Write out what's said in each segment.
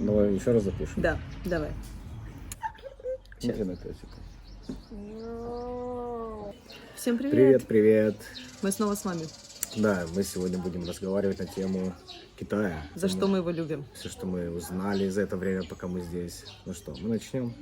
Давай еще раз запишем. Да, давай. Смотри на песика. Всем привет. Привет, привет. Мы снова с вами. Да, мы сегодня будем разговаривать на тему Китая. За что мы его любим. Все, что мы узнали за это время, пока мы здесь. Ну что, мы начнем.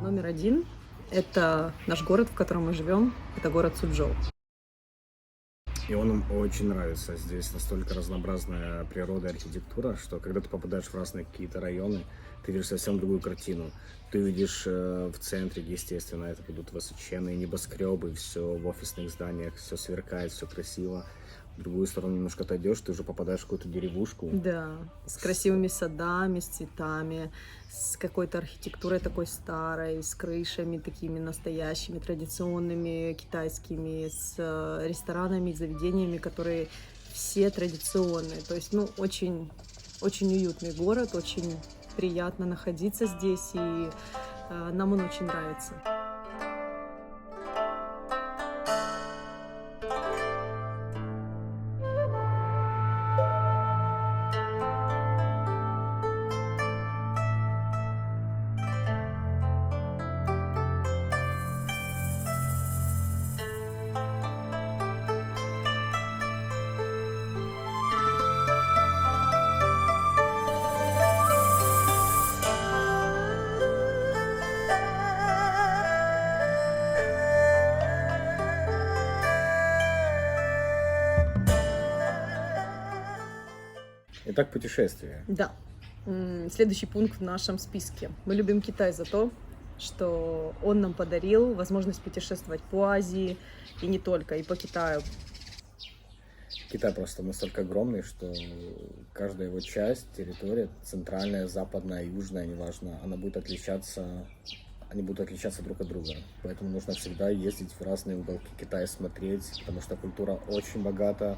Номер один – это наш город, в котором мы живем. Это город Суджоу. И он нам очень нравится. Здесь настолько разнообразная природа и архитектура, что когда ты попадаешь в разные какие-то районы, ты видишь совсем другую картину. Ты видишь в центре, естественно, это будут высоченные небоскребы, все в офисных зданиях, все сверкает, все красиво. В другую сторону немножко отойдешь, ты уже попадаешь в какую-то деревушку. Да, с красивыми садами, с цветами, с какой-то архитектурой такой старой, с крышами такими настоящими, традиционными, китайскими, с ресторанами и заведениями, которые все традиционные. То есть, очень, очень уютный город, очень приятно находиться здесь, и нам он очень нравится. Итак, путешествие. Да. Следующий пункт в нашем списке. Мы любим Китай за то, что он нам подарил возможность путешествовать по Азии и не только, и по Китаю. Китай просто настолько огромный, что каждая его часть, территория, центральная, западная, южная, неважно, она будет отличаться, они будут отличаться друг от друга. Поэтому нужно всегда ездить в разные уголки Китая, смотреть, потому что культура очень богата,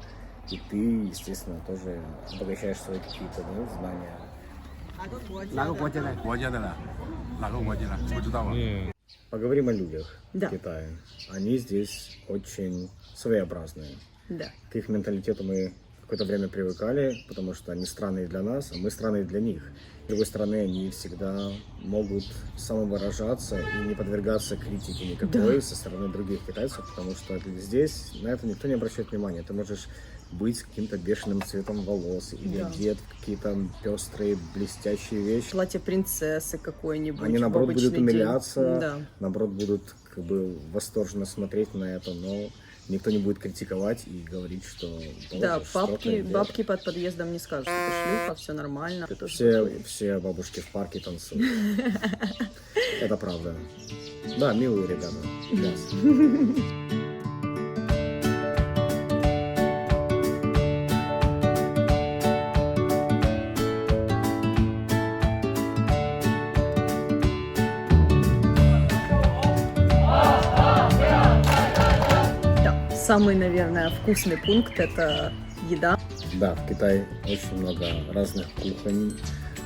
и ты, естественно, тоже обогащаешь свои какие-то знания. 哪个国家的？国家的了，哪个国家的？不知道啊。 Поговорим о людях Да. в Китае. Они здесь очень своеобразные. Да. К их менталитету мы какое-то время привыкали, потому что они странные для нас, а мы странные для них. С другой стороны, они всегда могут самовыражаться и не подвергаться критике никакой со стороны других китайцев, потому что здесь на это никто не обращает внимания. Ты можешь быть с каким-то бешеным цветом волос или одет в какие-то пестрые блестящие вещи. Платье принцессы какое-нибудь. Они, в наоборот, обычный будут день. умиляться, Да. наоборот, будут как бы восторженно смотреть на это, но никто не будет критиковать и говорить, что... Да, что ты бабки под подъездом не скажут, что ты шлюха, все нормально. Ты тоже все бабушки в парке танцуют. Это правда. Да, милые ребята. Yes. Да. Самый, наверное, вкусный пункт – это еда. Да, в Китае очень много разных кухонь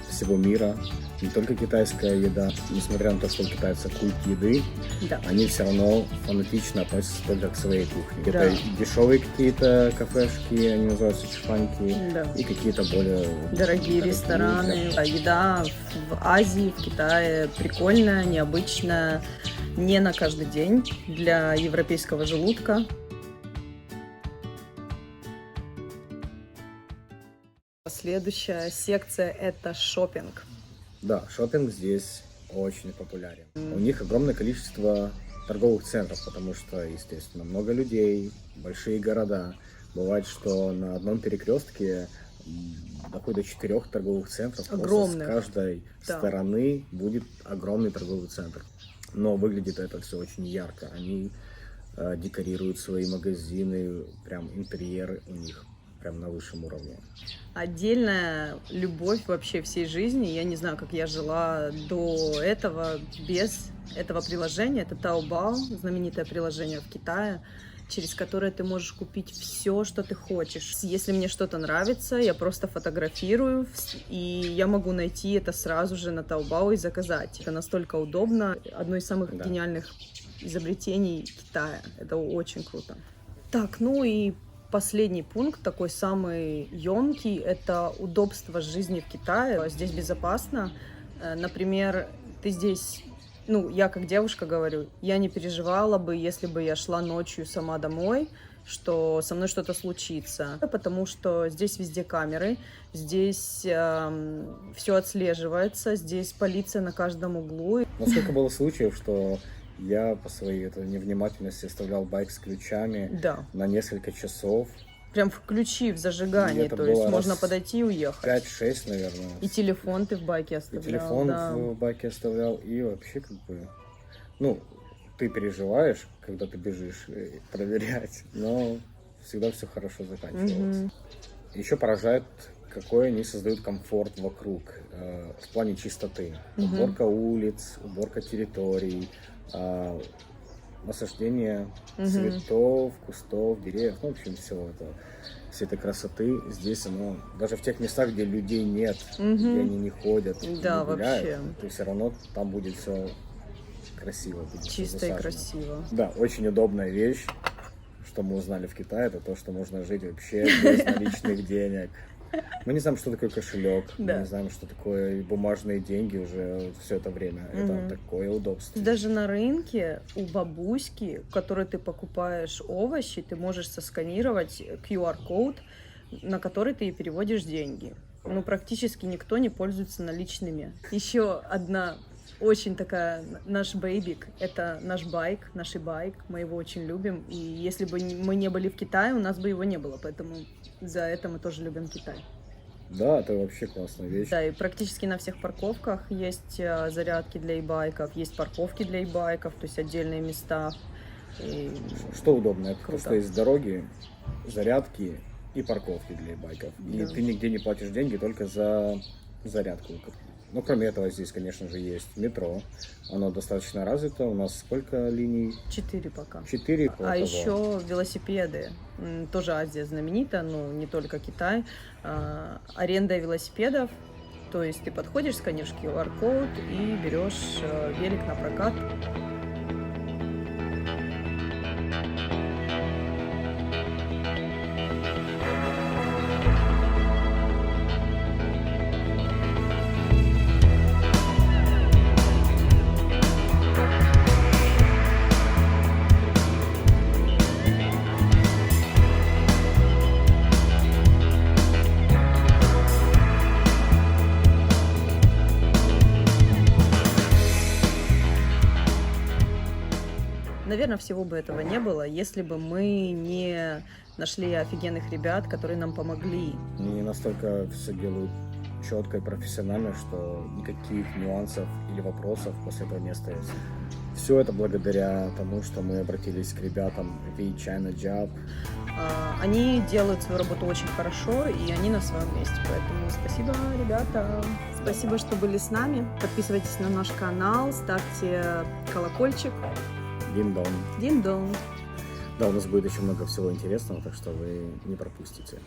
всего мира. Не только китайская еда, несмотря на то, что у китайцев культ еды, Да. они все равно фанатично относятся только к своей кухне. Да. Это дешевые какие-то кафешки, они называются чифаньки, Да. и какие-то более Дорогие рестораны. Да, еда в Азии, в Китае прикольная, необычная, не на каждый день для европейского желудка. Следующая секция – это шопинг. Да, шопинг здесь очень популярен. У них огромное количество торговых центров, потому что, естественно, много людей, большие города. Бывает, что на одном перекрестке доходит до 4 торговых центров. Огромных. С каждой стороны будет огромный торговый центр. Но выглядит это все очень ярко. Они декорируют свои магазины, прям интерьер у них прям на высшем уровне. Отдельная любовь вообще всей жизни. Я не знаю, как я жила до этого без этого приложения. Это Taobao, знаменитое приложение в Китае, через которое ты можешь купить все, что ты хочешь. Если мне что-то нравится, я просто фотографирую, и я могу найти это сразу же на Taobao и заказать. Это настолько удобно. Одно из самых гениальных изобретений Китая. Это очень круто. Так, ну и последний пункт, такой самый емкий, это удобство жизни в Китае. Здесь безопасно. Например, ты здесь... Ну, я как девушка говорю, я не переживала бы, если бы я шла ночью сама домой, что со мной что-то случится. Потому что здесь везде камеры, здесь все отслеживается, здесь полиция на каждом углу. Но сколько было случаев, что я по своей невнимательности оставлял байк с ключами на несколько часов. Прям включив зажигание, то есть можно подойти и уехать. 5-6, наверное. И телефон ты в байке оставлял. И телефон в байке оставлял, и вообще как бы... Ну, ты переживаешь, когда ты бежишь проверять, но всегда все хорошо заканчивается. Еще поражает, какой они создают комфорт вокруг в плане чистоты. Уборка улиц, уборка территорий, насаждение цветов, кустов, деревьев, ну, в общем, всей этой красоты. Здесь оно, даже в тех местах, где людей нет, где они не ходят, не гуляют, вообще. то все равно там будет все красиво. Будет чисто и красиво. Да, очень удобная вещь, что мы узнали в Китае, это то, что можно жить вообще без наличных денег. Мы не знаем, что такое кошелек, мы не знаем, что такое бумажные деньги уже все это время. Это такое удобство. Даже на рынке у бабуськи, в которой ты покупаешь овощи, ты можешь сосканировать QR-код, на который ты и переводишь деньги. Но практически никто не пользуется наличными. Еще одна очень такая наш бейбик, это наш байк, наш байк, мы его очень любим. И если бы мы не были в Китае, у нас бы его не было, поэтому за это мы тоже любим Китай. Да, это вообще классная вещь. Да, и практически на всех парковках есть зарядки для e-байков, есть парковки для e-байков, то есть отдельные места. И... Что удобно, это то, что есть дороги, зарядки и парковки для e-байков. И ты нигде не платишь деньги только за зарядку. Ну, кроме этого, здесь, конечно же, есть метро. Оно достаточно развито. У нас сколько линий? 4 пока. 4. А еще велосипеды. Тоже Азия знаменита, но не только Китай. Аренда велосипедов. То есть ты подходишь, сканируешь QR-код и берешь велик на прокат. Наверное, всего бы этого не было, если бы мы не нашли офигенных ребят, которые нам помогли. Они настолько все делают четко и профессионально, что никаких нюансов или вопросов после этого не остается. Все это благодаря тому, что мы обратились к ребятам в China Job. Они делают свою работу очень хорошо, и они на своем месте. Поэтому спасибо, ребята. Спасибо, что были с нами. Подписывайтесь на наш канал, ставьте колокольчик. Дин-дон. Дин-дон. Да, у нас будет еще много всего интересного, так что вы не пропустите.